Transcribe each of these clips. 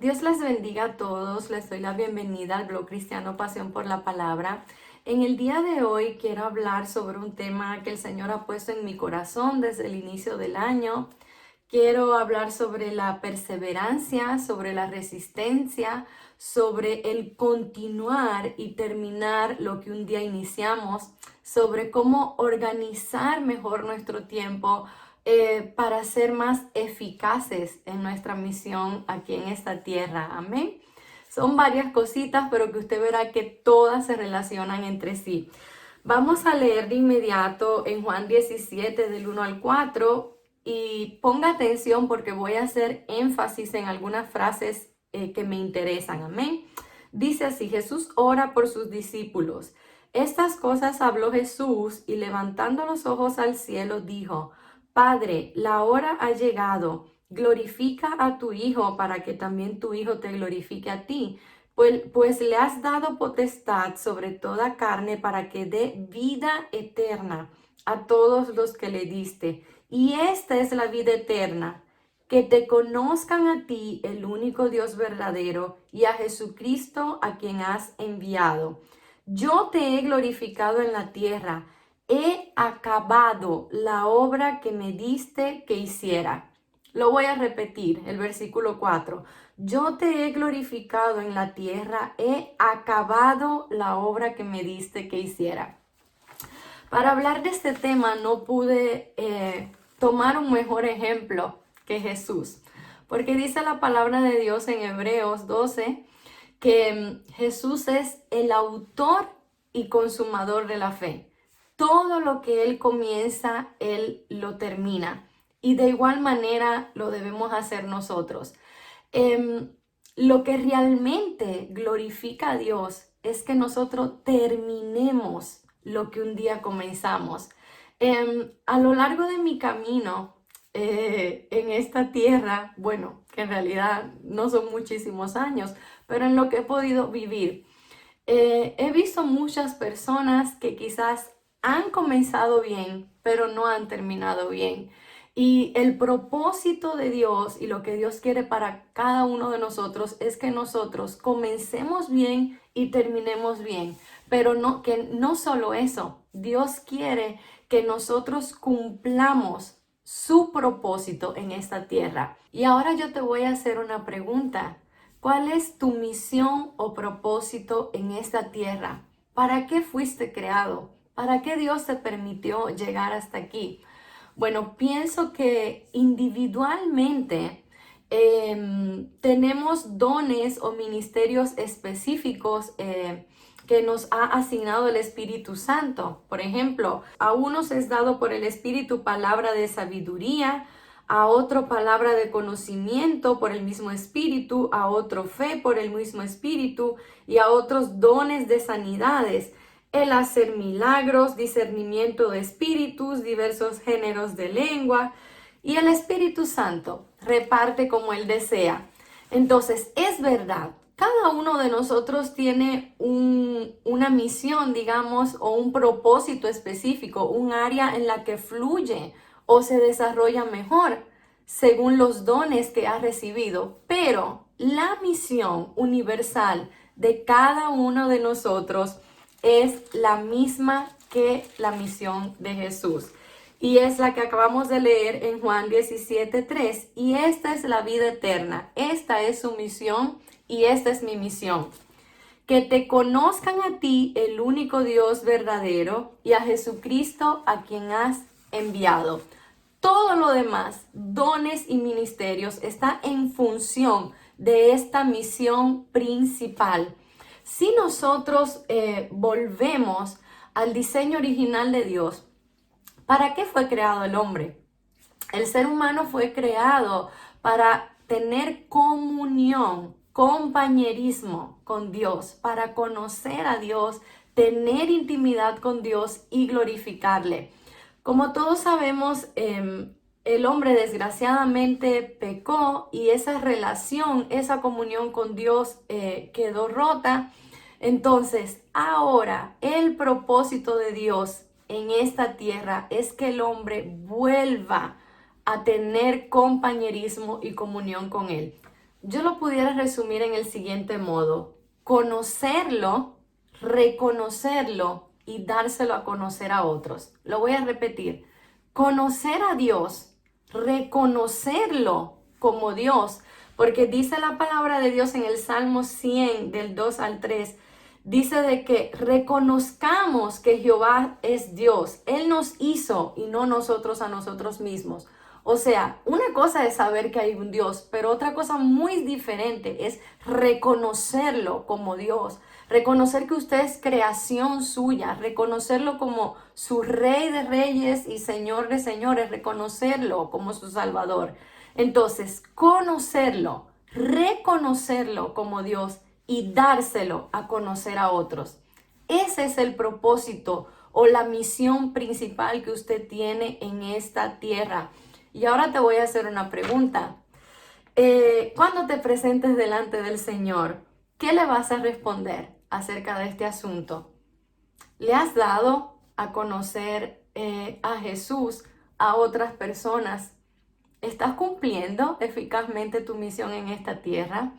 Dios les bendiga a todos. Les doy la bienvenida al Blog Cristiano Pasión por la Palabra. En el día de hoy quiero hablar sobre un tema que el Señor ha puesto en mi corazón desde el inicio del año. Quiero hablar sobre la perseverancia, sobre la resistencia, sobre el continuar y terminar lo que un día iniciamos, sobre cómo organizar mejor nuestro tiempo para ser más eficaces en nuestra misión aquí en esta tierra. Amén. Son varias cositas, pero que usted verá que todas se relacionan entre sí. Vamos a leer de inmediato en Juan 17 del 1 al 4 y ponga atención porque voy a hacer énfasis en algunas frases que me interesan. Amén. Dice así: Jesús ora por sus discípulos. Estas cosas habló Jesús y levantando los ojos al cielo dijo: Padre, la hora ha llegado. Glorifica a tu Hijo para que también tu Hijo te glorifique a ti. Pues le has dado potestad sobre toda carne para que dé vida eterna a todos los que le diste. Y esta es la vida eterna, que te conozcan a ti, el único Dios verdadero, y a Jesucristo a quien has enviado. Yo te he glorificado en la tierra. He acabado la obra que me diste que hiciera. Lo voy a repetir, el versículo 4. Yo te he glorificado en la tierra, he acabado la obra que me diste que hiciera. Para hablar de este tema no pude tomar un mejor ejemplo que Jesús, porque dice la palabra de Dios en Hebreos 12 que Jesús es el autor y consumador de la fe. Todo lo que Él comienza, Él lo termina. Y de igual manera lo debemos hacer nosotros. Lo que realmente glorifica a Dios es que nosotros terminemos lo que un día comenzamos. A lo largo de mi camino en esta tierra, bueno, que en realidad no son muchísimos años, pero en lo que he podido vivir, he visto muchas personas que quizás han comenzado bien, pero no han terminado bien. Y el propósito de Dios y lo que Dios quiere para cada uno de nosotros es que nosotros comencemos bien y terminemos bien. Pero no solo eso, Dios quiere que nosotros cumplamos su propósito en esta tierra. Y ahora yo te voy a hacer una pregunta. ¿Cuál es tu misión o propósito en esta tierra? ¿Para qué fuiste creado? ¿Para qué Dios te permitió llegar hasta aquí? Bueno, pienso que individualmente tenemos dones o ministerios específicos que nos ha asignado el Espíritu Santo. Por ejemplo, a unos es dado por el Espíritu palabra de sabiduría, a otro palabra de conocimiento por el mismo Espíritu, a otro fe por el mismo Espíritu y a otros dones de sanidades, el hacer milagros, discernimiento de espíritus, diversos géneros de lengua, y el Espíritu Santo reparte como Él desea. Entonces, es verdad, cada uno de nosotros tiene una misión, digamos, o un propósito específico, un área en la que fluye o se desarrolla mejor según los dones que ha recibido. Pero la misión universal de cada uno de nosotros es la misma que la misión de Jesús. Y es la que acabamos de leer en Juan 17:3. Y esta es la vida eterna. Esta es su misión y esta es mi misión. Que te conozcan a ti, el único Dios verdadero, y a Jesucristo a quien has enviado. Todo lo demás, dones y ministerios, está en función de esta misión principal. Si nosotros volvemos al diseño original de Dios, ¿para qué fue creado el hombre? El ser humano fue creado para tener comunión, compañerismo con Dios, para conocer a Dios, tener intimidad con Dios y glorificarle. Como todos sabemos, el hombre desgraciadamente pecó y esa relación, esa comunión con Dios quedó rota. Entonces, ahora el propósito de Dios en esta tierra es que el hombre vuelva a tener compañerismo y comunión con Él. yo lo pudiera resumir en el siguiente modo: conocerlo, reconocerlo y dárselo a conocer a otros. Lo voy a repetir: conocer a Dios, reconocerlo como Dios, porque dice la palabra de Dios en el Salmo 100 del 2 al 3, dice de que reconozcamos que Jehová es Dios. Él nos hizo y no nosotros a nosotros mismos. O sea, una cosa es saber que hay un Dios, pero otra cosa muy diferente es reconocerlo como Dios. Reconocer que usted es creación suya, reconocerlo como su Rey de Reyes y Señor de Señores, reconocerlo como su Salvador. Entonces, conocerlo, reconocerlo como Dios y dárselo a conocer a otros. Ese es el propósito o la misión principal que usted tiene en esta tierra. Y ahora te voy a hacer una pregunta. Cuando te presentes delante del Señor, ¿qué le vas a responder acerca de este asunto? ¿Le has dado a conocer a Jesús a otras personas? ¿Estás cumpliendo eficazmente tu misión en esta tierra?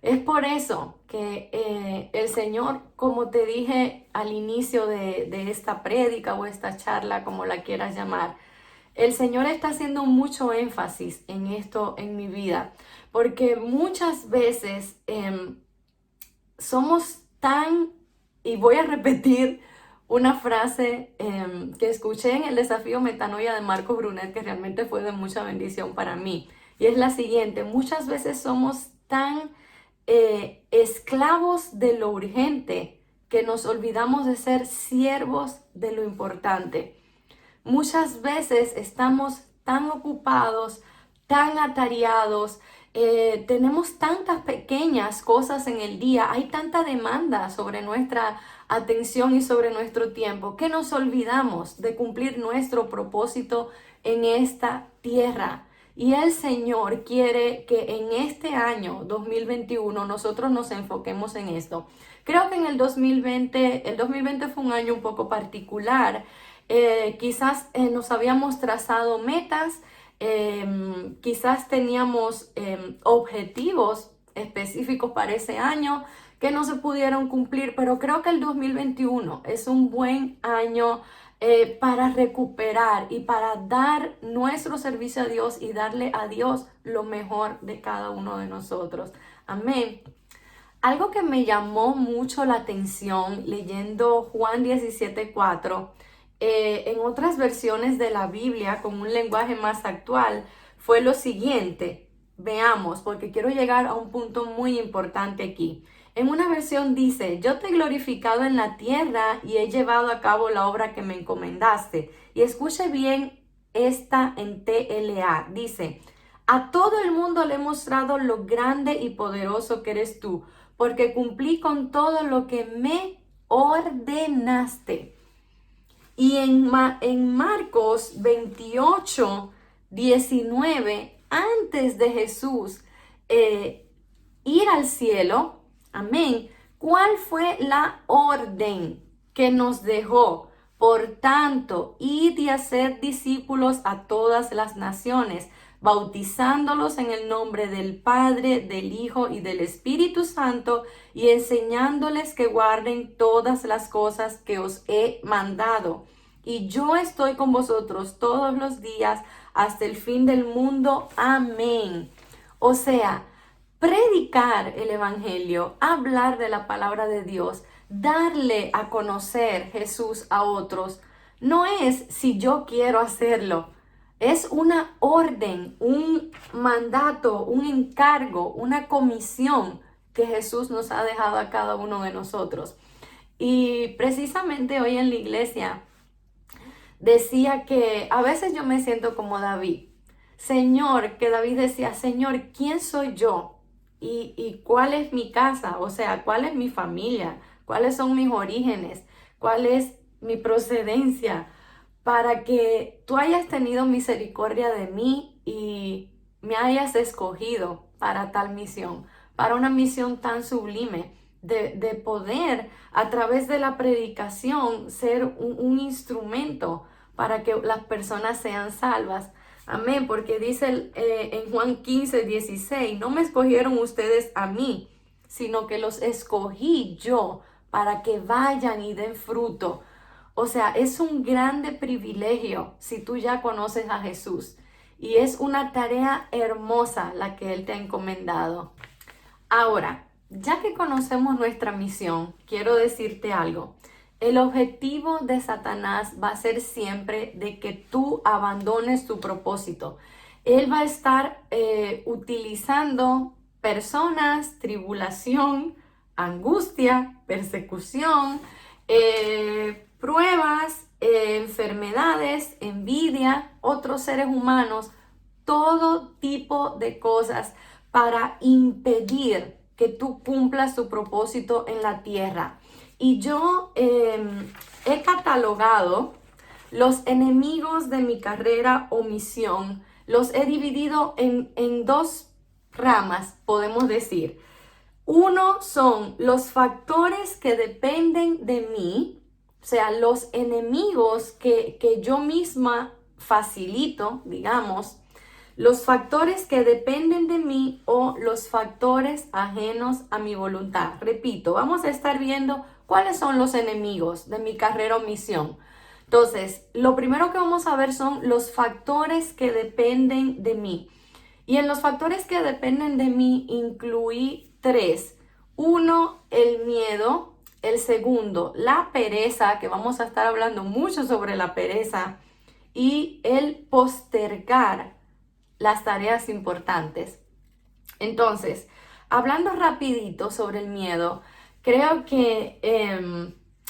Es por eso que el Señor, como te dije al inicio de esta prédica o esta charla, como la quieras llamar, el Señor está haciendo mucho énfasis en esto en mi vida, porque muchas veces somos tan, y voy a repetir una frase que escuché en el desafío Metanoia de Marco Brunet, que realmente fue de mucha bendición para mí, y es la siguiente: muchas veces somos tan esclavos de lo urgente que nos olvidamos de ser siervos de lo importante. Muchas veces estamos tan ocupados, tan atareados, tenemos tantas pequeñas cosas en el día, hay tanta demanda sobre nuestra atención y sobre nuestro tiempo, que nos olvidamos de cumplir nuestro propósito en esta tierra. Y el Señor quiere que en este año 2021 nosotros nos enfoquemos en esto. Creo que en el 2020 fue un año un poco particular. Quizás nos habíamos trazado metas, quizás teníamos objetivos específicos para ese año que no se pudieron cumplir, pero creo que el 2021 es un buen año para recuperar y para dar nuestro servicio a Dios y darle a Dios lo mejor de cada uno de nosotros. Amén. Algo que me llamó mucho la atención leyendo Juan 17:4, en otras versiones de la Biblia con un lenguaje más actual, fue lo siguiente. Veamos, porque quiero llegar a un punto muy importante aquí. En una versión dice: yo te he glorificado en la tierra y he llevado a cabo la obra que me encomendaste. Y escuche bien esta en TLA. Dice: a todo el mundo le he mostrado lo grande y poderoso que eres tú, porque cumplí con todo lo que me ordenaste. Y en Marcos 28:19, antes de Jesús ir al cielo, amén, ¿cuál fue la orden que nos dejó? Por tanto, id y hacer discípulos a todas las naciones, bautizándolos en el nombre del Padre, del Hijo y del Espíritu Santo, y enseñándoles que guarden todas las cosas que os he mandado. Y yo estoy con vosotros todos los días hasta el fin del mundo. Amén. O sea, predicar el Evangelio, hablar de la palabra de Dios, darle a conocer Jesús a otros, no es si yo quiero hacerlo. Es una orden, un mandato, un encargo, una comisión que Jesús nos ha dejado a cada uno de nosotros. Y precisamente hoy en la iglesia decía que a veces yo me siento como David. Señor, que David decía: Señor, ¿quién soy yo? ¿Y cuál es mi casa? O sea, ¿cuál es mi familia? ¿Cuáles son mis orígenes? ¿Cuál es mi procedencia? Para que tú hayas tenido misericordia de mí y me hayas escogido para tal misión, para una misión tan sublime, de poder a través de la predicación ser un instrumento para que las personas sean salvas. Amén, porque dice en Juan 15:16, no me escogieron ustedes a mí, sino que los escogí yo para que vayan y den fruto. O sea, es un grande privilegio si tú ya conoces a Jesús. Y es una tarea hermosa la que Él te ha encomendado. Ahora, ya que conocemos nuestra misión, quiero decirte algo. El objetivo de Satanás va a ser siempre de que tú abandones tu propósito. Él va a estar utilizando personas, tribulación, angustia, persecución, pruebas, enfermedades, envidia, otros seres humanos, todo tipo de cosas para impedir que tú cumplas tu propósito en la tierra. Y yo he catalogado los enemigos de mi carrera o misión, los he dividido en dos ramas, podemos decir. Uno son los factores que dependen de mí, o sea, los enemigos que yo misma facilito, digamos, los factores que dependen de mí o los factores ajenos a mi voluntad. Repito, vamos a estar viendo cuáles son los enemigos de mi carrera o misión. Entonces, lo primero que vamos a ver son los factores que dependen de mí. Y en los factores que dependen de mí incluí tres. Uno, el miedo. El segundo, la pereza, que vamos a estar hablando mucho sobre la pereza. Y el postergar las tareas importantes. Entonces, hablando rapidito sobre el miedo, creo que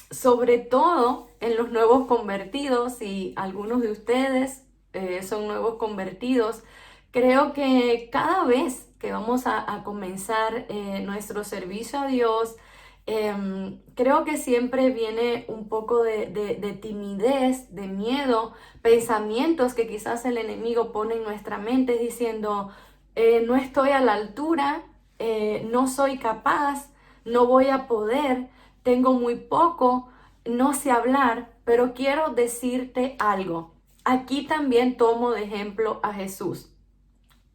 sobre todo en los nuevos convertidos, y algunos de ustedes son nuevos convertidos, creo que cada vez que vamos a comenzar nuestro servicio a Dios, creo que siempre viene un poco de timidez, de miedo, pensamientos que quizás el enemigo pone en nuestra mente diciendo, no estoy a la altura, no soy capaz, no voy a poder, tengo muy poco, no sé hablar, pero quiero decirte algo. Aquí también tomo de ejemplo a Jesús.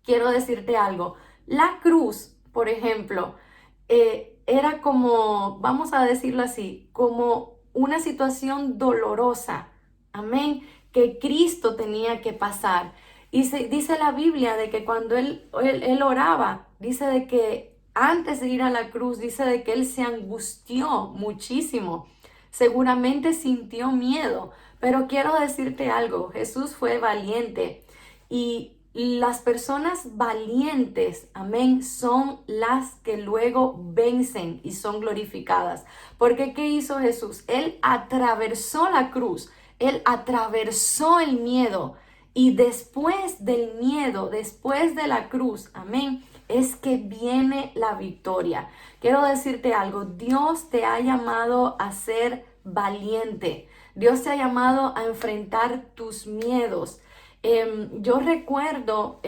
Quiero decirte algo. La cruz, por ejemplo, era como, vamos a decirlo así, como una situación dolorosa. Amén. Que Cristo tenía que pasar. Y dice la Biblia de que cuando él oraba, dice de que antes de ir a la cruz, dice de que él se angustió muchísimo. Seguramente sintió miedo. Pero quiero decirte algo, Jesús fue valiente y las personas valientes, amén, son las que luego vencen y son glorificadas. Porque ¿qué hizo Jesús? Él atravesó la cruz, él atravesó el miedo y después del miedo, después de la cruz, amén, es que viene la victoria. Quiero decirte algo, Dios te ha llamado a ser valiente. Dios te ha llamado a enfrentar tus miedos. Yo recuerdo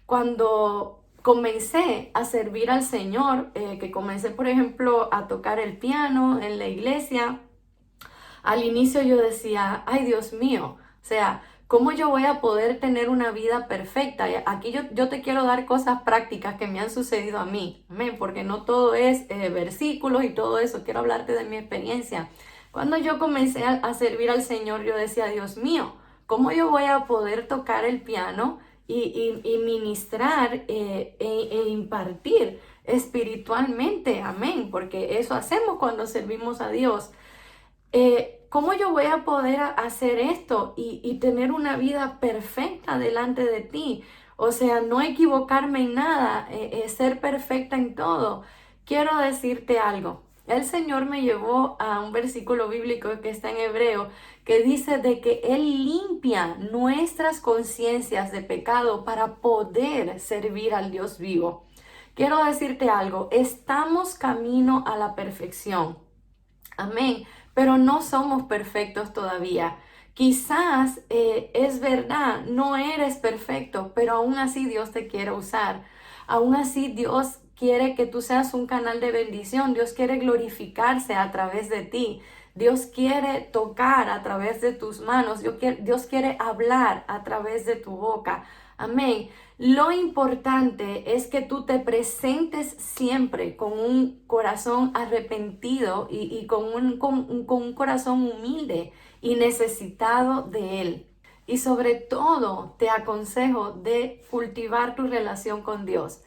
cuando comencé a servir al Señor, que comencé, por ejemplo, a tocar el piano en la iglesia. Al inicio yo decía, ay Dios mío, o sea, ¿cómo yo voy a poder tener una vida perfecta? Y aquí yo te quiero dar cosas prácticas que me han sucedido a mí, amén, porque no todo es versículos y todo eso, quiero hablarte de mi experiencia. Cuando yo comencé a servir al Señor, yo decía, Dios mío, ¿cómo yo voy a poder tocar el piano y ministrar e impartir espiritualmente? Amén, porque eso hacemos cuando servimos a Dios. ¿Cómo yo voy a poder hacer esto y tener una vida perfecta delante de ti? O sea, no equivocarme en nada, ser perfecta en todo. Quiero decirte algo. El Señor me llevó a un versículo bíblico que está en Hebreo, que dice de que Él limpia nuestras conciencias de pecado para poder servir al Dios vivo. Quiero decirte algo, estamos camino a la perfección. Amén. Pero no somos perfectos todavía. Quizás es verdad, no eres perfecto, pero aún así Dios te quiere usar. Aún así Dios quiere que tú seas un canal de bendición. Dios quiere glorificarse a través de ti. Dios quiere tocar a través de tus manos. Dios quiere hablar a través de tu boca. Amén. Lo importante es que tú te presentes siempre con un corazón arrepentido y con un corazón humilde y necesitado de Él. Y sobre todo te aconsejo de cultivar tu relación con Dios.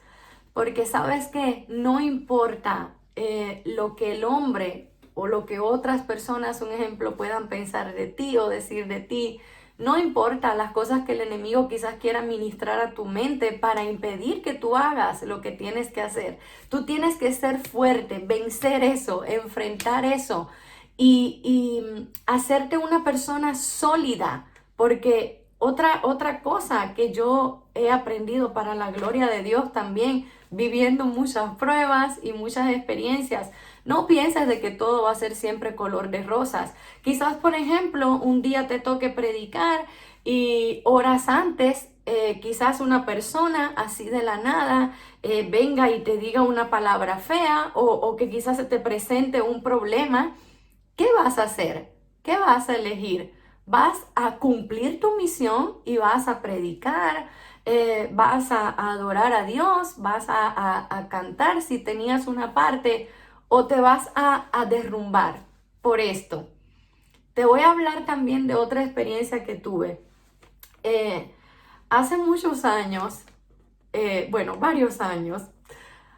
Porque sabes que no importa lo que el hombre o lo que otras personas, un ejemplo, puedan pensar de ti o decir de ti. No importa las cosas que el enemigo quizás quiera ministrar a tu mente para impedir que tú hagas lo que tienes que hacer. Tú tienes que ser fuerte, vencer eso, enfrentar eso y hacerte una persona sólida. Porque otra cosa que yo he aprendido para la gloria de Dios también, viviendo muchas pruebas y muchas experiencias, no pienses de que todo va a ser siempre color de rosas. Quizás, por ejemplo, un día te toque predicar y horas antes, quizás una persona así de la nada venga y te diga una palabra fea o que quizás se te presente un problema. ¿Qué vas a hacer? ¿Qué vas a elegir? ¿Vas a cumplir tu misión y vas a predicar? ¿Vas a adorar a Dios? ¿Vas a cantar si tenías una parte? ¿O te vas a derrumbar por esto? Te voy a hablar también de otra experiencia que tuve. Hace muchos años, varios años,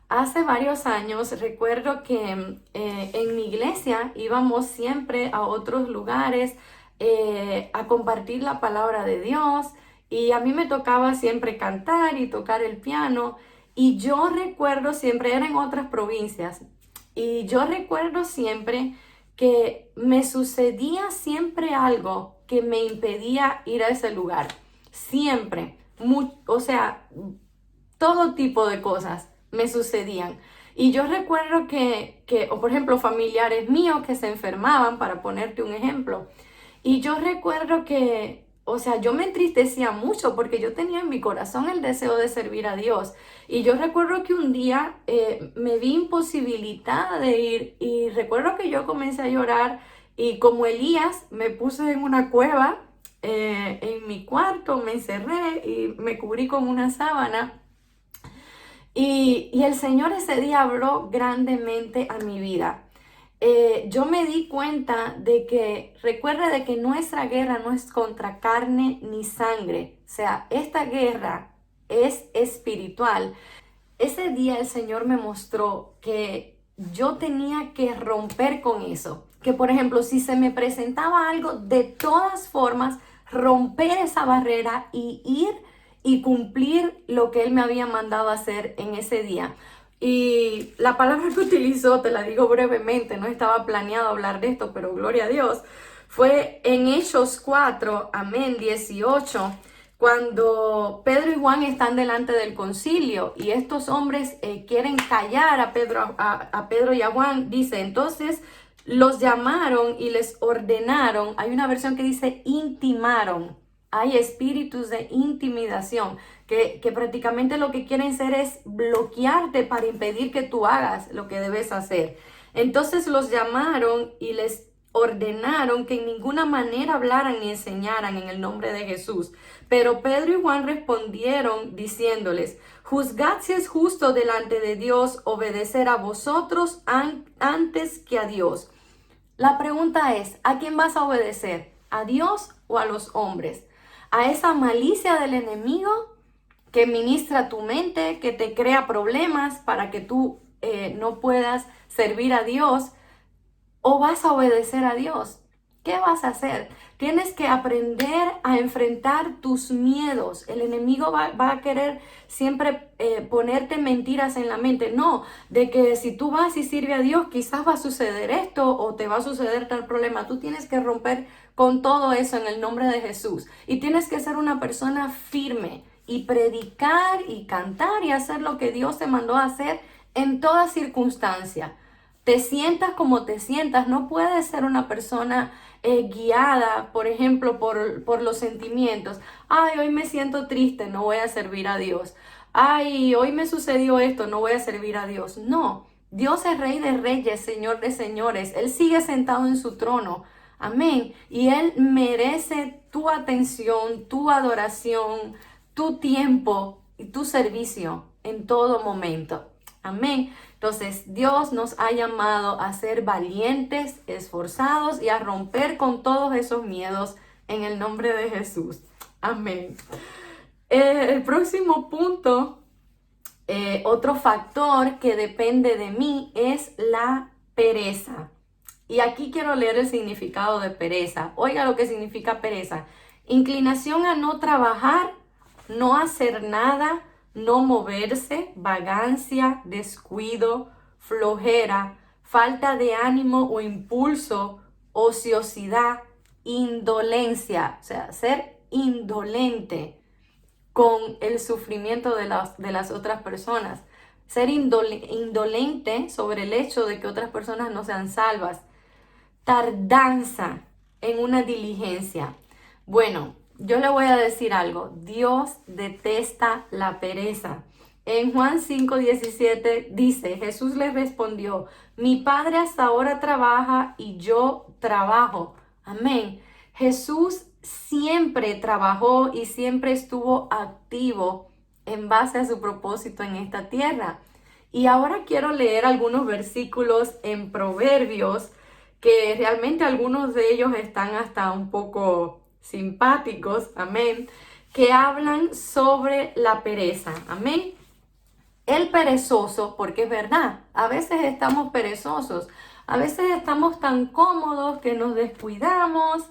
hace varios años recuerdo que en mi iglesia íbamos siempre a otros lugares a compartir la palabra de Dios y a mí me tocaba siempre cantar y tocar el piano y yo recuerdo siempre, era en otras provincias, y yo recuerdo siempre que me sucedía siempre algo que me impedía ir a ese lugar. Siempre. O sea, todo tipo de cosas me sucedían. Y yo recuerdo o por ejemplo, familiares míos que se enfermaban, para ponerte un ejemplo. Y yo recuerdo o sea, yo me entristecía mucho porque yo tenía en mi corazón el deseo de servir a Dios. Y yo recuerdo que un día me vi imposibilitada de ir y recuerdo que yo comencé a llorar y como Elías me puse en una cueva en mi cuarto, me encerré y me cubrí con una sábana. Y el Señor ese día habló grandemente a mi vida. Yo me di cuenta de que, recuerda de que nuestra guerra no es contra carne ni sangre. O sea, esta guerra es espiritual. Ese día el Señor me mostró que yo tenía que romper con eso. Que, por ejemplo, si se me presentaba algo, de todas formas, romper esa barrera y ir y cumplir lo que Él me había mandado hacer en ese día. Y la palabra que utilizó, te la digo brevemente, no estaba planeado hablar de esto, pero gloria a Dios, fue en Hechos 4, amén, 18, cuando Pedro y Juan están delante del concilio y estos hombres quieren callar a Pedro y a Juan. Dice, entonces los llamaron y les ordenaron. Hay una versión que dice intimaron. Hay espíritus de intimidación que prácticamente lo que quieren hacer es bloquearte para impedir que tú hagas lo que debes hacer. Entonces los llamaron y les ordenaron que en ninguna manera hablaran ni enseñaran en el nombre de Jesús. Pero Pedro y Juan respondieron diciéndoles, juzgad si es justo delante de Dios obedecer a vosotros antes que a Dios. La pregunta es, ¿a quién vas a obedecer? ¿A Dios o a los hombres? ¿A esa malicia del enemigo que ministra tu mente, que te crea problemas para que tú no puedas servir a Dios? ¿O vas a obedecer a Dios? ¿Qué vas a hacer? Tienes que aprender a enfrentar tus miedos. El enemigo va a querer siempre ponerte mentiras en la mente. No, de que si tú vas y sirves a Dios, quizás va a suceder esto o te va a suceder tal problema. Tú tienes que romper con todo eso en el nombre de Jesús. Y tienes que ser una persona firme y predicar y cantar y hacer lo que Dios te mandó a hacer en toda circunstancia. Te sientas como te sientas, no puedes ser una persona guiada, por ejemplo, por los sentimientos. Ay, hoy me siento triste, no voy a servir a Dios. Ay, hoy me sucedió esto, no voy a servir a Dios. No, Dios es Rey de Reyes, Señor de Señores. Él sigue sentado en su trono. Amén. Y Él merece tu atención, tu adoración, tu tiempo y tu servicio en todo momento. Amén. Entonces, Dios nos ha llamado a ser valientes, esforzados y a romper con todos esos miedos en el nombre de Jesús. Amén. El próximo punto, otro factor que depende de mí es la pereza. Y aquí quiero leer el significado de pereza. Oiga lo que significa pereza. Inclinación a no trabajar, no hacer nada, no moverse, vagancia, descuido, flojera, falta de ánimo o impulso, ociosidad, indolencia, o sea, ser indolente con el sufrimiento de las otras personas. Ser indolente sobre el hecho de que otras personas no sean salvas. Tardanza en una diligencia. Bueno, yo le voy a decir algo. Dios detesta la pereza. En Juan 5:17 dice, Jesús le respondió, mi Padre hasta ahora trabaja y yo trabajo. Amén. Jesús siempre trabajó y siempre estuvo activo en base a su propósito en esta tierra. Y ahora quiero leer algunos versículos en Proverbios, que realmente algunos de ellos están hasta un poco simpáticos, amén, que hablan sobre la pereza, amén. El perezoso, porque es verdad, a veces estamos perezosos, a veces estamos tan cómodos que nos descuidamos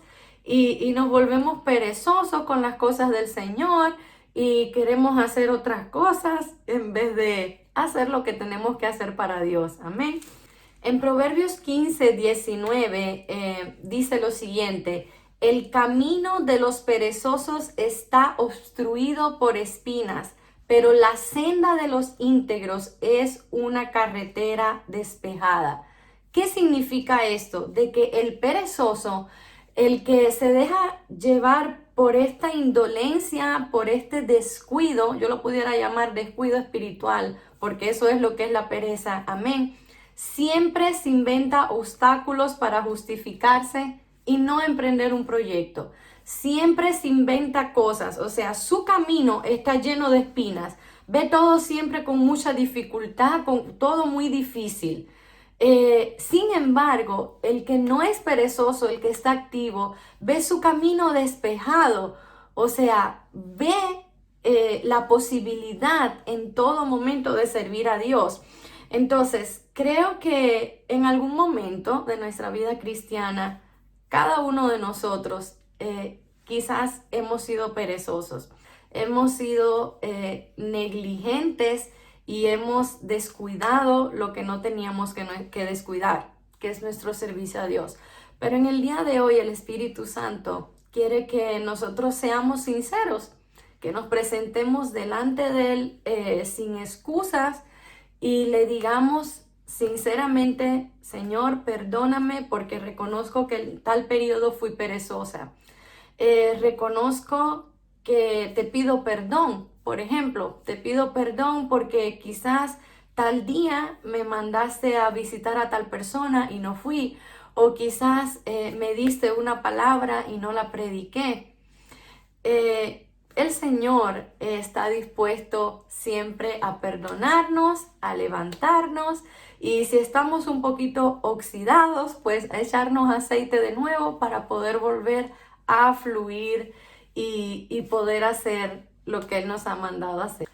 y nos volvemos perezosos con las cosas del Señor y queremos hacer otras cosas en vez de hacer lo que tenemos que hacer para Dios, amén. En Proverbios 15:19 dice lo siguiente, el camino de los perezosos está obstruido por espinas, pero la senda de los íntegros es una carretera despejada. ¿Qué significa esto? De que el perezoso, el que se deja llevar por esta indolencia, por este descuido, yo lo pudiera llamar descuido espiritual, porque eso es lo que es la pereza, amén. Siempre se inventa obstáculos para justificarse y no emprender un proyecto. Siempre se inventa cosas, o sea, su camino está lleno de espinas. Ve todo siempre con mucha dificultad, con todo muy difícil. Sin embargo, el que no es perezoso, el que está activo, ve su camino despejado, o sea, ve la posibilidad en todo momento de servir a Dios. Entonces, creo que en algún momento de nuestra vida cristiana, cada uno de nosotros quizás hemos sido perezosos, hemos sido negligentes y hemos descuidado lo que no teníamos que descuidar, que es nuestro servicio a Dios. Pero en el día de hoy el Espíritu Santo quiere que nosotros seamos sinceros, que nos presentemos delante de Él sin excusas y le digamos sinceramente, Señor, perdóname porque reconozco que en tal periodo fui perezosa. Reconozco que te pido perdón. Por ejemplo, te pido perdón porque quizás tal día me mandaste a visitar a tal persona y no fui. O quizás me diste una palabra y no la prediqué. El Señor está dispuesto siempre a perdonarnos, a levantarnos y si estamos un poquito oxidados, pues a echarnos aceite de nuevo para poder volver a fluir y poder hacer lo que Él nos ha mandado hacer.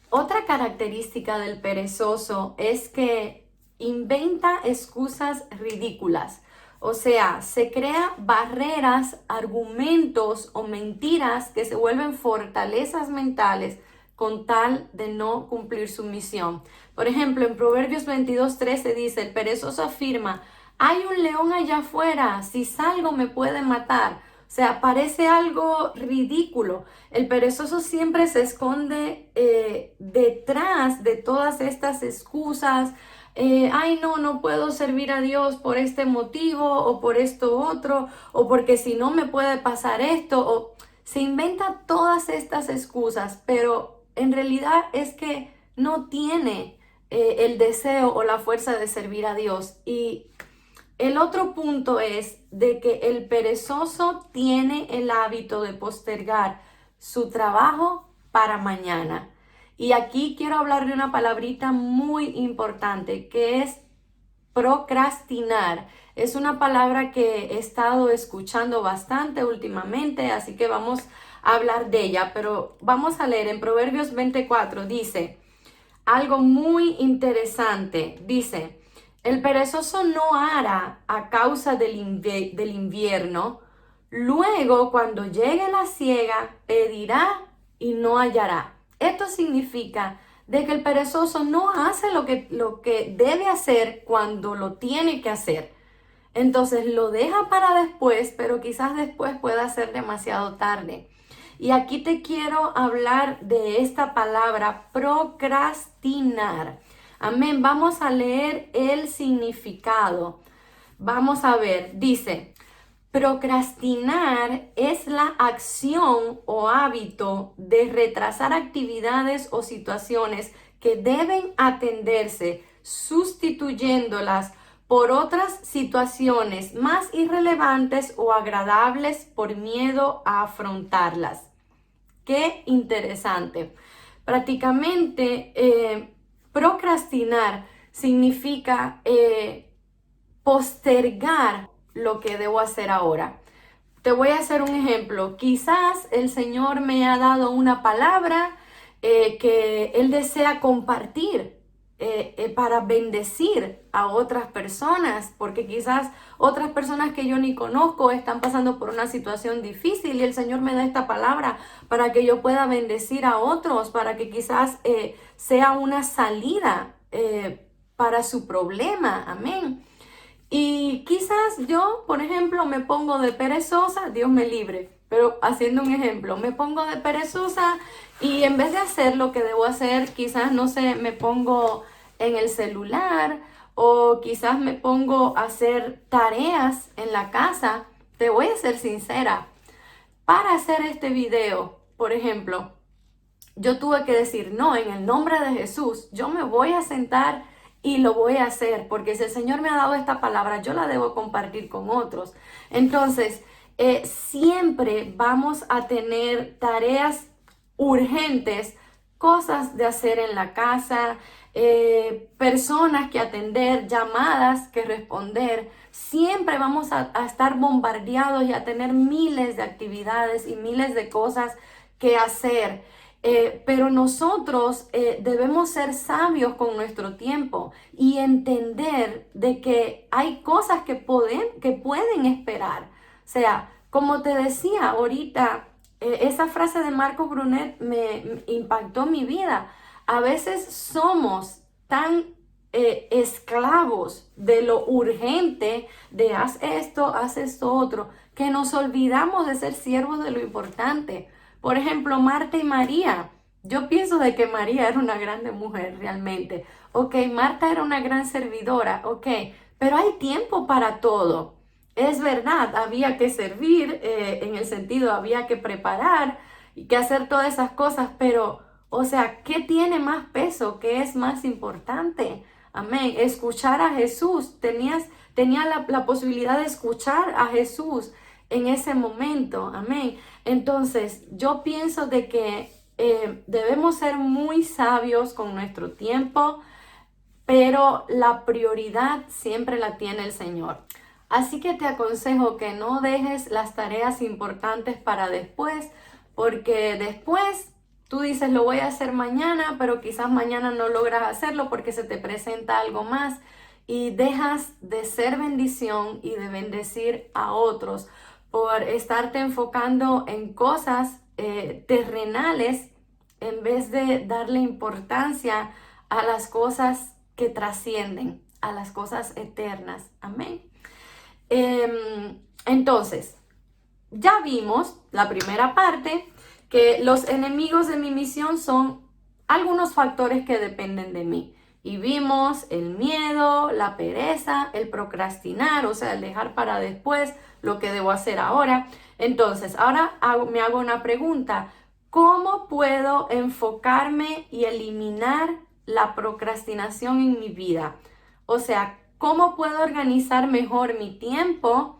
Otra característica del perezoso es que inventa excusas ridículas. O sea, se crea barreras, argumentos o mentiras que se vuelven fortalezas mentales con tal de no cumplir su misión. Por ejemplo, en Proverbios 22:13 dice, el perezoso afirma, hay un león allá afuera, si salgo me puede matar. O sea, parece algo ridículo. El perezoso siempre se esconde detrás de todas estas excusas. Ay, no puedo servir a Dios por este motivo o por esto otro, o porque si no me puede pasar esto, o se inventa todas estas excusas, pero en realidad es que no tiene el deseo o la fuerza de servir a Dios. Y el otro punto es de que el perezoso tiene el hábito de postergar su trabajo para mañana. Y aquí quiero hablar de una palabrita muy importante que es procrastinar. Es una palabra que he estado escuchando bastante últimamente, así que vamos a hablar de ella, pero vamos a leer en Proverbios 24, dice algo muy interesante, dice, el perezoso no hará a causa del invierno, luego cuando llegue la siega, pedirá y no hallará. Esto significa de que el perezoso no hace lo que debe hacer cuando lo tiene que hacer. Entonces lo deja para después, pero quizás después pueda ser demasiado tarde. Y aquí te quiero hablar de esta palabra, procrastinar. Amén. Vamos a leer el significado. Vamos a ver, dice, procrastinar es la acción o hábito de retrasar actividades o situaciones que deben atenderse, sustituyéndolas por otras situaciones más irrelevantes o agradables por miedo a afrontarlas. Qué interesante. Prácticamente, procrastinar significa postergar lo que debo hacer ahora. Te voy a hacer un ejemplo. Quizás el Señor me ha dado una palabra que Él desea compartir para bendecir a otras personas, porque quizás otras personas que yo ni conozco están pasando por una situación difícil y el Señor me da esta palabra para que yo pueda bendecir a otros, para que quizás sea una salida para su problema. Amén. Y quizás yo, por ejemplo, me pongo de perezosa, Dios me libre, pero haciendo un ejemplo, me pongo de perezosa y en vez de hacer lo que debo hacer, quizás, no sé, me pongo en el celular o quizás me pongo a hacer tareas en la casa. Te voy a ser sincera, para hacer este video, por ejemplo, yo tuve que decir, no, en el nombre de Jesús, yo me voy a sentar y lo voy a hacer, porque si el Señor me ha dado esta palabra, yo la debo compartir con otros. Entonces, siempre vamos a tener tareas urgentes, cosas de hacer en la casa, personas que atender, llamadas que responder. Siempre vamos a estar bombardeados y a tener miles de actividades y miles de cosas que hacer. Pero nosotros debemos ser sabios con nuestro tiempo y entender de que hay cosas que pueden esperar. O sea, como te decía ahorita, esa frase de Marcos Brunet me impactó mi vida. A veces somos tan esclavos de lo urgente, de haz esto otro, que nos olvidamos de ser siervos de lo importante. Por ejemplo, Marta y María. Yo pienso de que María era una grande mujer realmente. Ok, Marta era una gran servidora, ok, pero hay tiempo para todo. Es verdad, había que servir, en el sentido, había que preparar y que hacer todas esas cosas, pero, o sea, ¿qué tiene más peso? ¿Qué es más importante? Amén. Escuchar a Jesús. Tenía la posibilidad de escuchar a Jesús en ese momento. Amén. Entonces, yo pienso de que debemos ser muy sabios con nuestro tiempo, pero la prioridad siempre la tiene el Señor. Así que te aconsejo que no dejes las tareas importantes para después, porque después tú dices lo voy a hacer mañana, pero quizás mañana no logras hacerlo porque se te presenta algo más y dejas de ser bendición y de bendecir a otros por estarte enfocando en cosas terrenales en vez de darle importancia a las cosas que trascienden, a las cosas eternas. Amén. Entonces, ya vimos la primera parte, que los enemigos de mi misión son algunos factores que dependen de mí. Y vimos el miedo, la pereza, el procrastinar, o sea, el dejar para después lo que debo hacer ahora. Entonces, ahora me hago una pregunta. ¿Cómo puedo enfocarme y eliminar la procrastinación en mi vida. O sea, ¿cómo puedo organizar mejor mi tiempo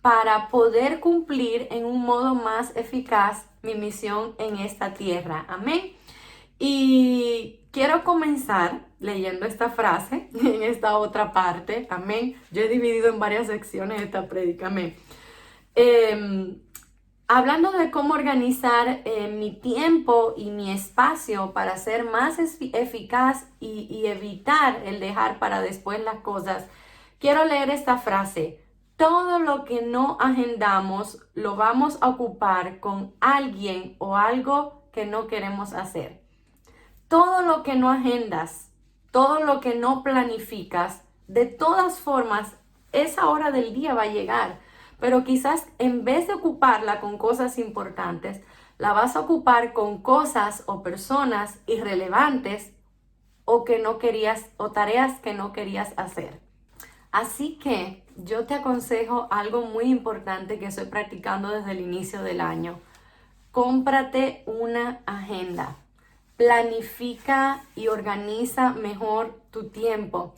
para poder cumplir en un modo más eficaz mi misión en esta tierra? Amén. Y quiero comenzar leyendo esta frase en esta otra parte. Amén. Yo he dividido en varias secciones esta prédica. Amén. Hablando de cómo organizar mi tiempo y mi espacio para ser más eficaz y evitar el dejar para después las cosas, quiero leer esta frase. Todo lo que no agendamos lo vamos a ocupar con alguien o algo que no queremos hacer. Todo lo que no agendas, todo lo que no planificas, de todas formas, esa hora del día va a llegar. Pero quizás en vez de ocuparla con cosas importantes, la vas a ocupar con cosas o personas irrelevantes o que no querías, o tareas que no querías hacer. Así que yo te aconsejo algo muy importante que estoy practicando desde el inicio del año. Cómprate una agenda. Planifica y organiza mejor tu tiempo.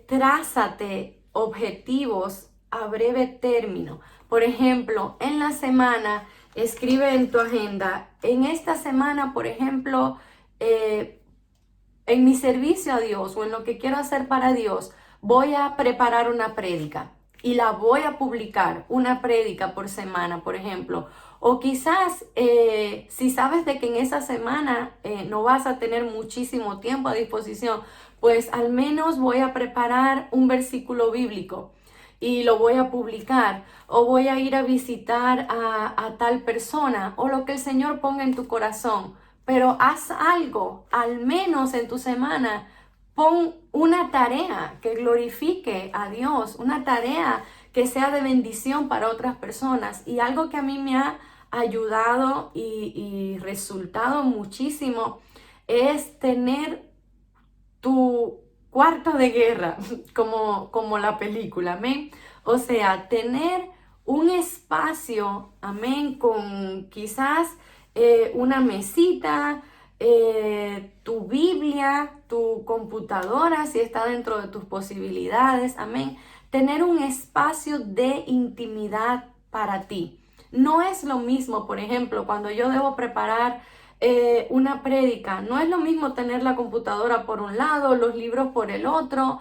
Trázate objetivos a breve término. Por ejemplo, en la semana, escribe en tu agenda, en esta semana, por ejemplo, en mi servicio a Dios o en lo que quiero hacer para Dios, voy a preparar una prédica y la voy a publicar, una prédica por semana, por ejemplo. O quizás si sabes de que en esa semana no vas a tener muchísimo tiempo a disposición, pues al menos voy a preparar un versículo bíblico y lo voy a publicar, o voy a ir a visitar a tal persona, o lo que el Señor ponga en tu corazón. Pero haz algo, al menos en tu semana, pon una tarea que glorifique a Dios, una tarea que sea de bendición para otras personas. Y algo que a mí me ha ayudado y resultado muchísimo es tener tu cuarto de guerra, como la película, amén. O sea, tener un espacio, amén, con quizás una mesita, tu Biblia, tu computadora, si está dentro de tus posibilidades, amén. Tener un espacio de intimidad para ti. No es lo mismo, por ejemplo, cuando yo debo preparar una prédica. No es lo mismo tener la computadora por un lado, los libros por el otro,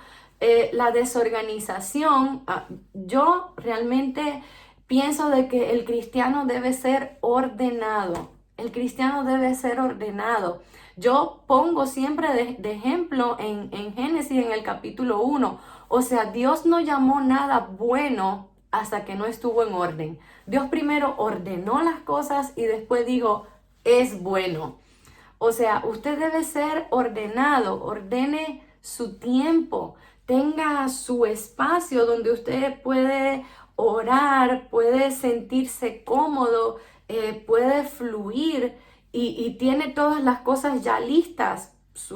la desorganización. Yo realmente pienso de que el cristiano debe ser ordenado. El cristiano debe ser ordenado. Yo pongo siempre de ejemplo en Génesis, en el capítulo 1. O sea, Dios no llamó nada bueno hasta que no estuvo en orden. Dios primero ordenó las cosas y después dijo, es bueno. O sea, usted debe ser ordenado, ordene su tiempo, tenga su espacio donde usted puede orar, puede sentirse cómodo, puede fluir y tiene todas las cosas ya listas.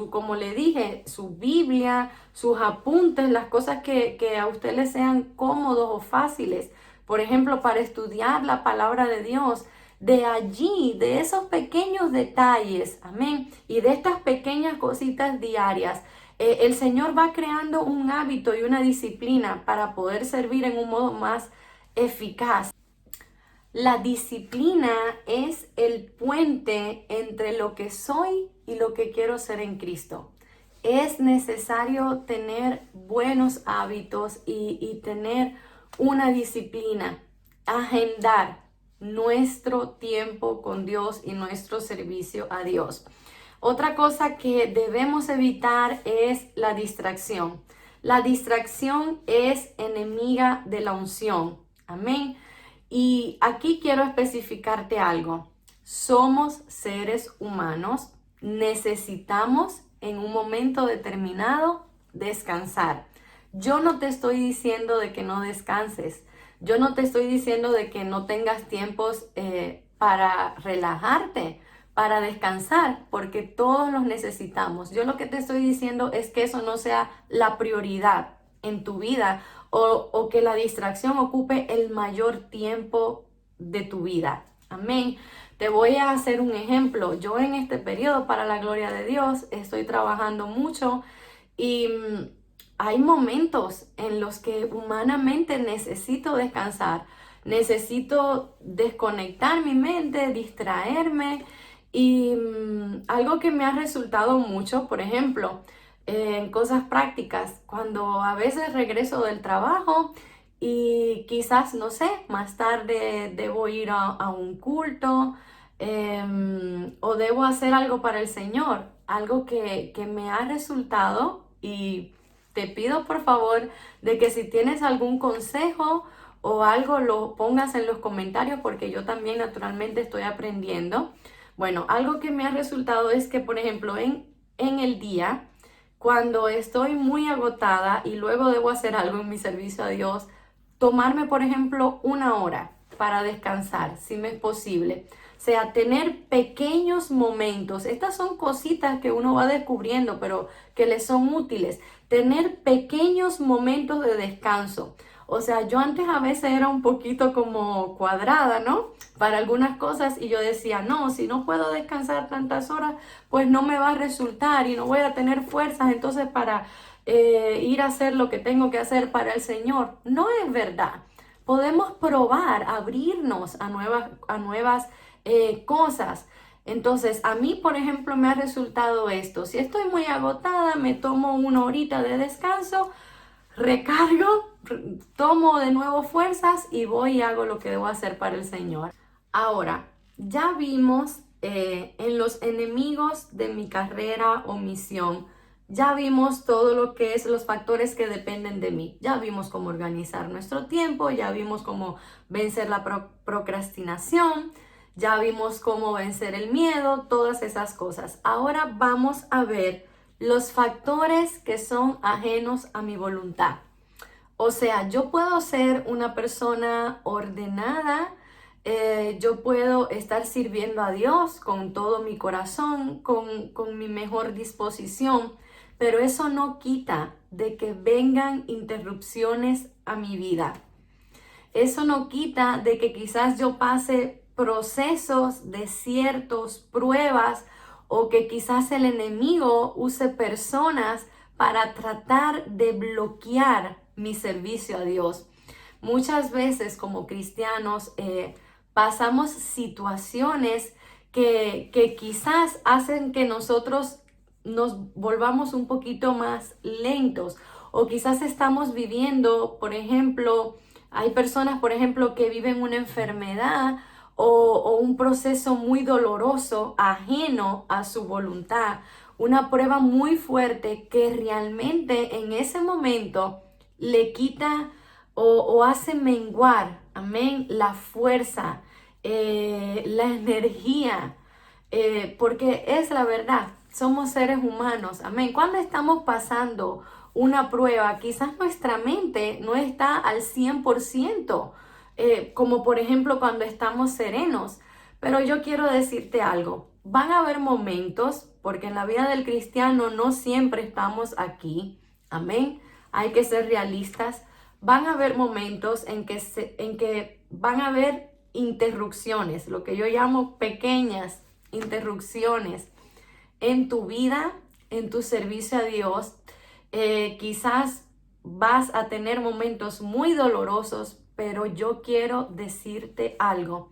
Como le dije, su Biblia, sus apuntes, las cosas que a usted le sean cómodos o fáciles. Por ejemplo, para estudiar la palabra de Dios. De allí, de esos pequeños detalles, amén, y de estas pequeñas cositas diarias, el Señor va creando un hábito y una disciplina para poder servir en un modo más eficaz. La disciplina es el puente entre lo que soy y lo que quiero ser en Cristo. Es necesario tener buenos hábitos y tener una disciplina, agendar nuestro tiempo con Dios y nuestro servicio a Dios. Otra cosa que debemos evitar es la distracción. La distracción es enemiga de la unción. Amén. Y aquí quiero especificarte algo. Somos seres humanos. Necesitamos en un momento determinado descansar. Yo no te estoy diciendo de que no descanses. Yo no te estoy diciendo de que no tengas tiempos para relajarte, para descansar, porque todos los necesitamos. Yo lo que te estoy diciendo es que eso no sea la prioridad en tu vida o que la distracción ocupe el mayor tiempo de tu vida. Amén. Te voy a hacer un ejemplo. Yo en este periodo, para la gloria de Dios, estoy trabajando mucho y hay momentos en los que humanamente necesito descansar, necesito desconectar mi mente, distraerme y algo que me ha resultado mucho, por ejemplo, en cosas prácticas, cuando a veces regreso del trabajo y quizás, no sé, más tarde debo ir a un culto, o debo hacer algo para el Señor, algo que me ha resultado, y te pido por favor de que si tienes algún consejo o algo lo pongas en los comentarios, porque yo también naturalmente estoy aprendiendo. Bueno, algo que me ha resultado es que, por ejemplo, en el día, cuando estoy muy agotada y luego debo hacer algo en mi servicio a Dios, tomarme, por ejemplo, una hora para descansar, si me es posible. O sea, tener pequeños momentos. Estas son cositas que uno va descubriendo, pero que le son útiles. Tener pequeños momentos de descanso. O sea, yo antes a veces era un poquito como cuadrada, ¿no? Para algunas cosas, y yo decía, no, si no puedo descansar tantas horas, pues no me va a resultar y no voy a tener fuerzas entonces para ir a hacer lo que tengo que hacer para el Señor. No es verdad. Podemos probar, abrirnos a nuevas cosas. Entonces, a mí, por ejemplo, me ha resultado esto. Si estoy muy agotada, me tomo una horita de descanso, recargo, tomo de nuevo fuerzas y voy y hago lo que debo hacer para el Señor. Ahora, ya vimos en los enemigos de mi carrera o misión, ya vimos todo lo que es los factores que dependen de mí. Ya vimos cómo organizar nuestro tiempo, ya vimos cómo vencer la procrastinación, ya vimos cómo vencer el miedo, todas esas cosas. Ahora vamos a ver los factores que son ajenos a mi voluntad. O sea, yo puedo ser una persona ordenada, yo puedo estar sirviendo a Dios con todo mi corazón, con mi mejor disposición, pero eso no quita de que vengan interrupciones a mi vida. Eso no quita de que quizás yo pase procesos, desiertos, pruebas, o que quizás el enemigo use personas para tratar de bloquear mi servicio a Dios. Muchas veces como cristianos pasamos situaciones que quizás hacen que nosotros nos volvamos un poquito más lentos, o quizás estamos viviendo, por ejemplo, hay personas, por ejemplo, que viven una enfermedad o un proceso muy doloroso, ajeno a su voluntad, una prueba muy fuerte que realmente en ese momento le quita o hace menguar, amén, la fuerza, la energía, porque es la verdad, somos seres humanos, amén. Cuando estamos pasando una prueba, quizás nuestra mente no está al 100%, como por ejemplo cuando estamos serenos. Pero yo quiero decirte algo, van a haber momentos, porque en la vida del cristiano no siempre estamos aquí, amén. Hay que ser realistas. Van a haber momentos en que van a haber interrupciones, lo que yo llamo pequeñas interrupciones en tu vida, en tu servicio a Dios. Quizás vas a tener momentos muy dolorosos, pero yo quiero decirte algo.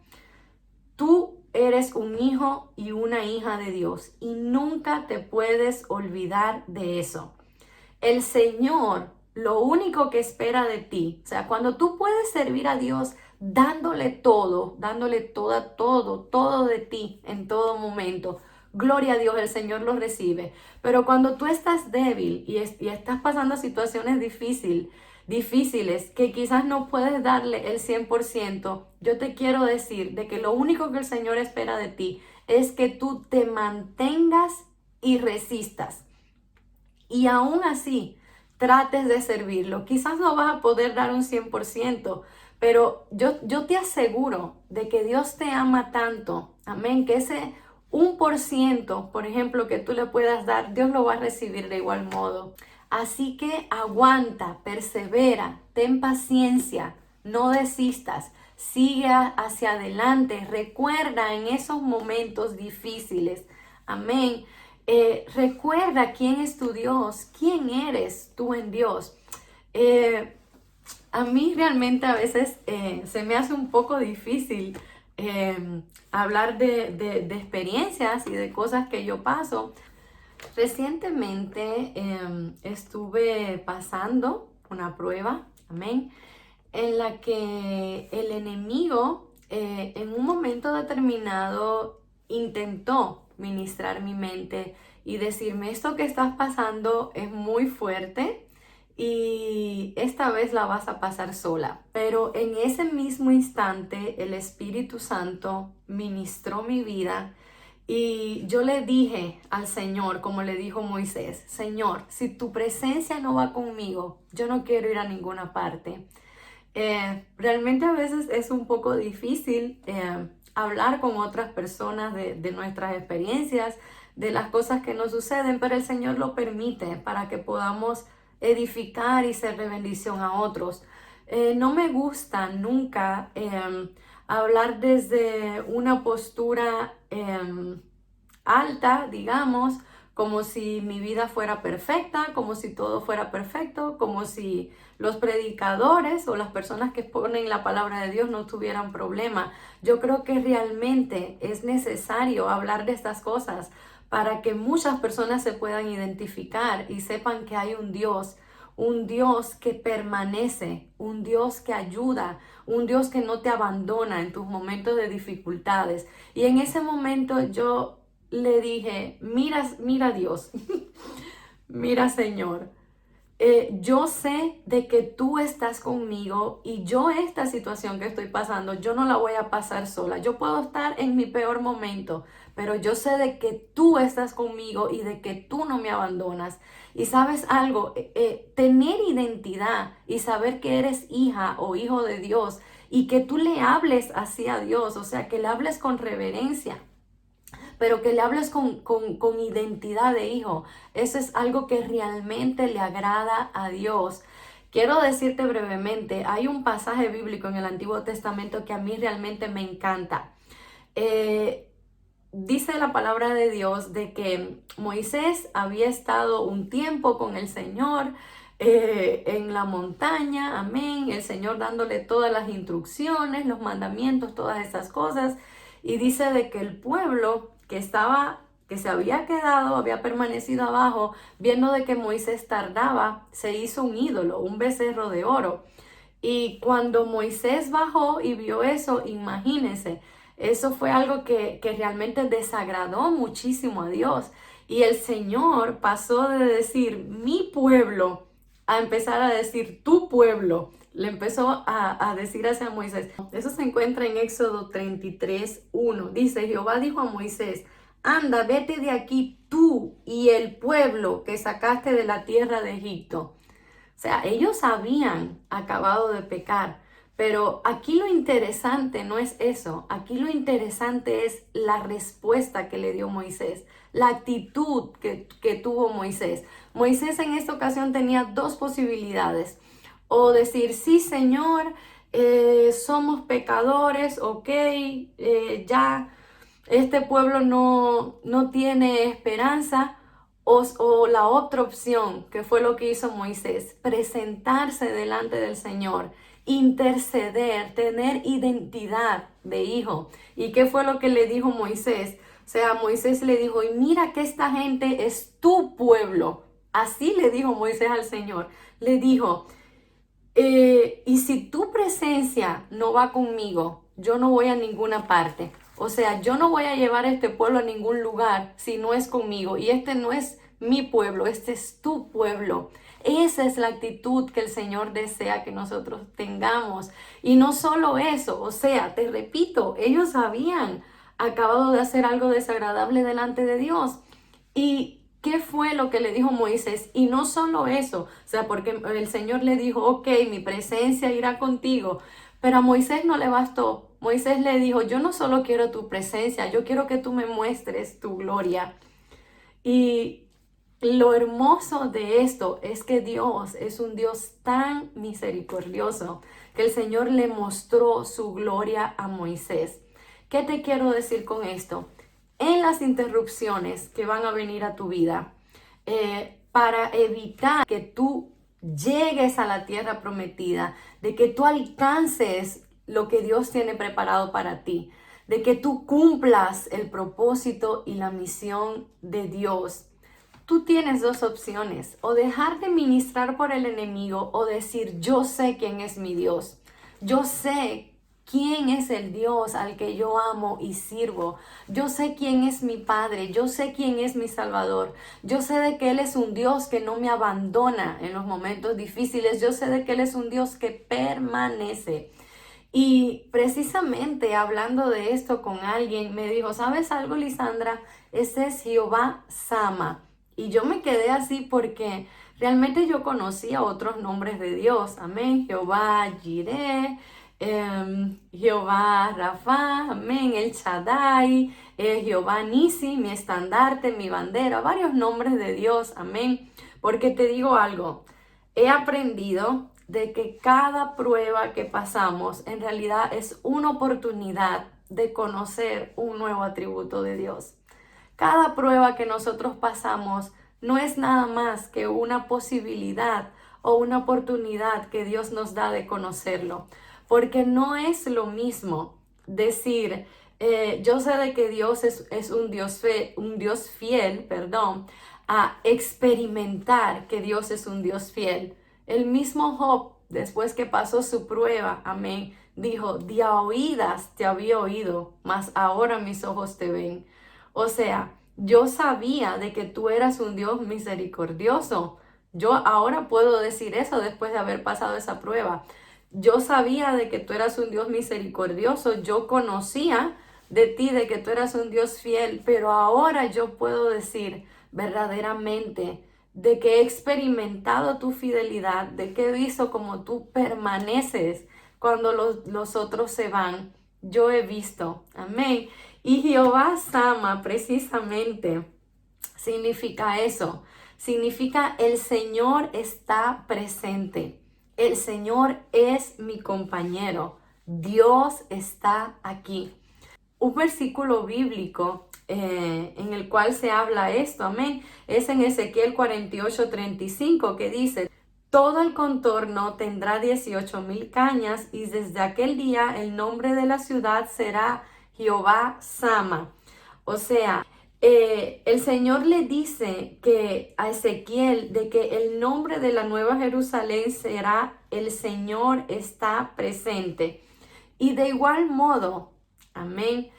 Tú eres un hijo y una hija de Dios y nunca te puedes olvidar de eso. El Señor, lo único que espera de ti, o sea, cuando tú puedes servir a Dios dándole todo, dándole todo de ti en todo momento, gloria a Dios, el Señor lo recibe. Pero cuando tú estás débil y estás pasando situaciones difíciles que quizás no puedes darle el 100%, yo te quiero decir de que lo único que el Señor espera de ti es que tú te mantengas y resistas. Y aún así, trates de servirlo. Quizás no vas a poder dar un 100%, pero yo te aseguro de que Dios te ama tanto, amén, que ese 1%, por ejemplo, que tú le puedas dar, Dios lo va a recibir de igual modo. Así que aguanta, persevera, ten paciencia, no desistas. sigue hacia adelante, recuerda en esos momentos difíciles, amén. Recuerda quién es tu Dios, quién eres tú en Dios. A mí realmente a veces se me hace un poco difícil hablar de experiencias y de cosas que yo paso. Recientemente estuve pasando una prueba, amén, en la que el enemigo en un momento determinado intentó ministrar mi mente y decirme: esto que estás pasando es muy fuerte y esta vez la vas a pasar sola. Pero en ese mismo instante el Espíritu Santo ministró mi vida y yo le dije al Señor, como le dijo Moisés: Señor, si tu presencia no va conmigo, yo no quiero ir a ninguna parte. Realmente a veces es un poco difícil hablar con otras personas de nuestras experiencias, de las cosas que nos suceden, pero el Señor lo permite para que podamos edificar y ser de bendición a otros. No me gusta nunca hablar desde una postura alta, digamos, como si mi vida fuera perfecta, como si todo fuera perfecto, como si los predicadores o las personas que ponen la palabra de Dios no tuvieran problema. Yo creo que realmente es necesario hablar de estas cosas para que muchas personas se puedan identificar y sepan que hay un Dios que permanece, un Dios que ayuda, un Dios que no te abandona en tus momentos de dificultades. Y en ese momento yo le dije: mira Dios, mira Señor, yo sé de que tú estás conmigo y yo esta situación que estoy pasando, yo no la voy a pasar sola. Yo puedo estar en mi peor momento, pero yo sé de que tú estás conmigo y de que tú no me abandonas. Y sabes algo, tener identidad y saber que eres hija o hijo de Dios y que tú le hables así a Dios, o sea, que le hables con reverencia, pero que le hables con identidad de hijo. Eso es algo que realmente le agrada a Dios. Quiero decirte brevemente, hay un pasaje bíblico en el Antiguo Testamento que a mí realmente me encanta. Dice la palabra de Dios de que Moisés había estado un tiempo con el Señor en la montaña, amén, el Señor dándole todas las instrucciones, los mandamientos, todas esas cosas, y dice de que el pueblo que se había quedado, había permanecido abajo, viendo de que Moisés tardaba, se hizo un ídolo, un becerro de oro. Y cuando Moisés bajó y vio eso, imagínense, eso fue algo que realmente desagradó muchísimo a Dios. Y el Señor pasó de decir mi pueblo a empezar a decir tu pueblo. Le empezó a decir hacia Moisés. Eso se encuentra en Éxodo 33:1. Dice: Jehová dijo a Moisés: anda, vete de aquí tú y el pueblo que sacaste de la tierra de Egipto. O sea, ellos habían acabado de pecar, pero aquí lo interesante no es eso, aquí lo interesante es la respuesta que le dio Moisés, la actitud que tuvo Moisés. Moisés en esta ocasión tenía dos posibilidades: o decir: sí, Señor, somos pecadores, ok, ya este pueblo no tiene esperanza. O la otra opción, que fue lo que hizo Moisés: presentarse delante del Señor, interceder, tener identidad de hijo. ¿Y qué fue lo que le dijo Moisés? O sea, Moisés le dijo: y mira que esta gente es tu pueblo. Así le dijo Moisés al Señor. Le dijo: y si tu presencia no va conmigo, yo no voy a ninguna parte. O sea, yo no voy a llevar a este pueblo a ningún lugar si no es conmigo. Y este no es mi pueblo, este es tu pueblo. Esa es la actitud que el Señor desea que nosotros tengamos. Y no solo eso, o sea, te repito, ellos habían acabado de hacer algo desagradable delante de Dios. Y ¿qué fue lo que le dijo Moisés? Y no solo eso, o sea, porque el Señor le dijo: ok, mi presencia irá contigo, pero a Moisés no le bastó. Moisés le dijo: yo no solo quiero tu presencia, yo quiero que tú me muestres tu gloria. Y lo hermoso de esto es que Dios es un Dios tan misericordioso que el Señor le mostró su gloria a Moisés. ¿Qué te quiero decir con esto? En las interrupciones que van a venir a tu vida, para evitar que tú llegues a la tierra prometida, de que tú alcances lo que Dios tiene preparado para ti, de que tú cumplas el propósito y la misión de Dios. Tú tienes dos opciones: o dejarte ministrar por el enemigo, o decir, yo sé quién es mi Dios. Yo sé quién es el Dios al que yo amo y sirvo. Yo sé quién es mi Padre. Yo sé quién es mi Salvador. Yo sé de que Él es un Dios que no me abandona en los momentos difíciles. Yo sé de que Él es un Dios que permanece. Y precisamente hablando de esto con alguien, me dijo, ¿sabes algo, Lisandra? Ese es Jehová Sama. Y yo me quedé así porque realmente yo conocía otros nombres de Dios. Amén. Jehová Jireh, Jehová Rafa, amén. El Shaddai, Jehová Nisi, mi estandarte, mi bandera. Varios nombres de Dios. Amén. Porque te digo algo, he aprendido de que cada prueba que pasamos en realidad es una oportunidad de conocer un nuevo atributo de Dios. Cada prueba que nosotros pasamos no es nada más que una posibilidad o una oportunidad que Dios nos da de conocerlo. Porque no es lo mismo decir, yo sé de que Dios es un Dios fiel, perdón, a experimentar que Dios es un Dios fiel. El mismo Job, después que pasó su prueba, amén, dijo, de a oídas te había oído, mas ahora mis ojos te ven. O sea, yo sabía de que tú eras un Dios misericordioso. Yo ahora puedo decir eso después de haber pasado esa prueba. Yo sabía de que tú eras un Dios misericordioso. Yo conocía de ti, de que tú eras un Dios fiel, pero ahora yo puedo decir verdaderamente de que he experimentado tu fidelidad, de que he visto como tú permaneces cuando los otros se van. Yo he visto, amén. Y Jehová Sama precisamente significa eso, significa el Señor está presente, el Señor es mi compañero, Dios está aquí. Un versículo bíblico en el cual se habla esto, amén, es en Ezequiel 48:35 que dice, todo el contorno tendrá 18,000 cañas y desde aquel día el nombre de la ciudad será Jehová Sama. O sea, el Señor le dice que a Ezequiel de que el nombre de la Nueva Jerusalén será el Señor está presente. Y de igual modo, amén,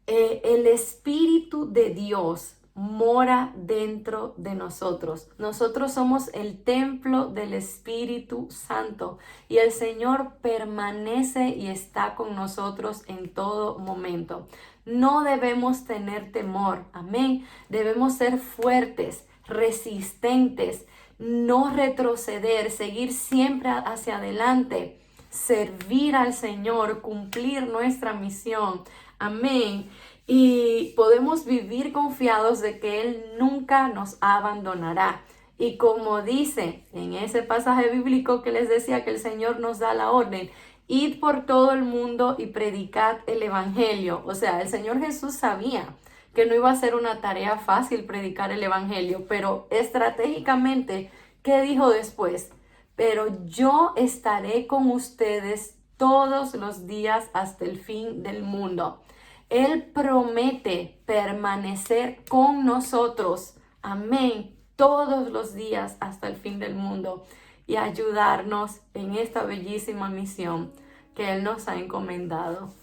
el Espíritu de Dios mora dentro de nosotros. Nosotros somos el templo del Espíritu Santo y el Señor permanece y está con nosotros en todo momento. No debemos tener temor, amén. Debemos ser fuertes, resistentes, no retroceder, seguir siempre hacia adelante, servir al Señor, cumplir nuestra misión. Amén. Y podemos vivir confiados de que Él nunca nos abandonará. Y como dice en ese pasaje bíblico que les decía que el Señor nos da la orden, id por todo el mundo y predicad el evangelio. O sea, el Señor Jesús sabía que no iba a ser una tarea fácil predicar el evangelio, pero estratégicamente, ¿qué dijo después? Pero yo estaré con ustedes todos los días hasta el fin del mundo. Él promete permanecer con nosotros, amén, todos los días hasta el fin del mundo y ayudarnos en esta bellísima misión que Él nos ha encomendado.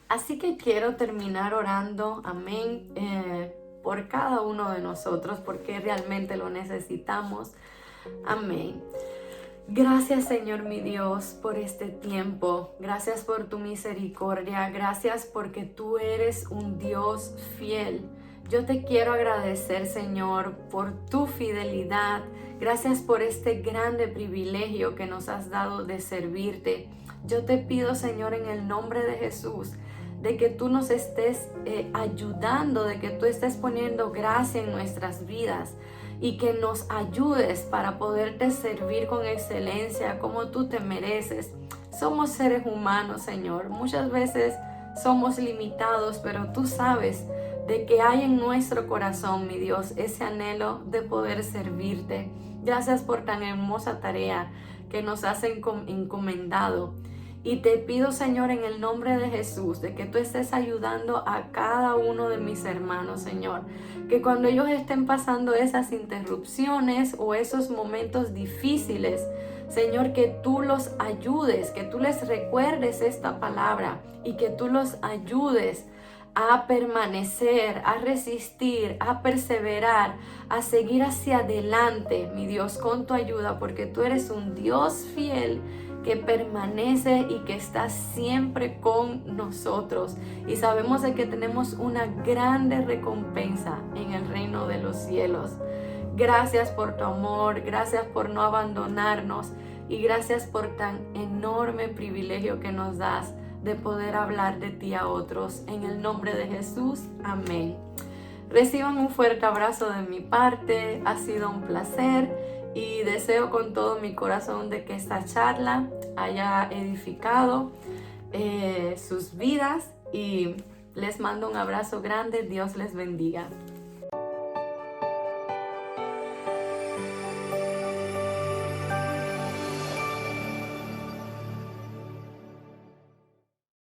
Así que quiero terminar orando, amén, por cada uno de nosotros porque realmente lo necesitamos, amén. Gracias, Señor mi Dios, por este tiempo. Gracias por tu misericordia. Gracias porque tú eres un Dios fiel. Yo te quiero agradecer, Señor, por tu fidelidad. Gracias por este grande privilegio que nos has dado de servirte. Yo te pido, Señor, en el nombre de Jesús, de que tú nos estés ayudando, de que tú estés poniendo gracia en nuestras vidas. y que nos ayudes para poderte servir con excelencia como tú te mereces. Somos seres humanos, Señor. Muchas veces somos limitados, pero tú sabes de que hay en nuestro corazón, mi Dios, ese anhelo de poder servirte. Gracias por tan hermosa tarea que nos has encomendado. Y te pido, Señor, en el nombre de Jesús, de que tú estés ayudando a cada uno de mis hermanos, Señor. Que cuando ellos estén pasando esas interrupciones o esos momentos difíciles, Señor, que tú los ayudes, que tú les recuerdes esta palabra y que tú los ayudes a permanecer, a resistir, a perseverar, a seguir hacia adelante, mi Dios, con tu ayuda, porque tú eres un Dios fiel que permanece y que está siempre con nosotros. Y sabemos de que tenemos una grande recompensa en el reino de los cielos. Gracias por tu amor, gracias por no abandonarnos y gracias por tan enorme privilegio que nos das de poder hablar de ti a otros. En el nombre de Jesús, amén. Reciban un fuerte abrazo de mi parte, ha sido un placer y deseo con todo mi corazón de que esta charla haya edificado sus vidas y les mando un abrazo grande. Dios les bendiga.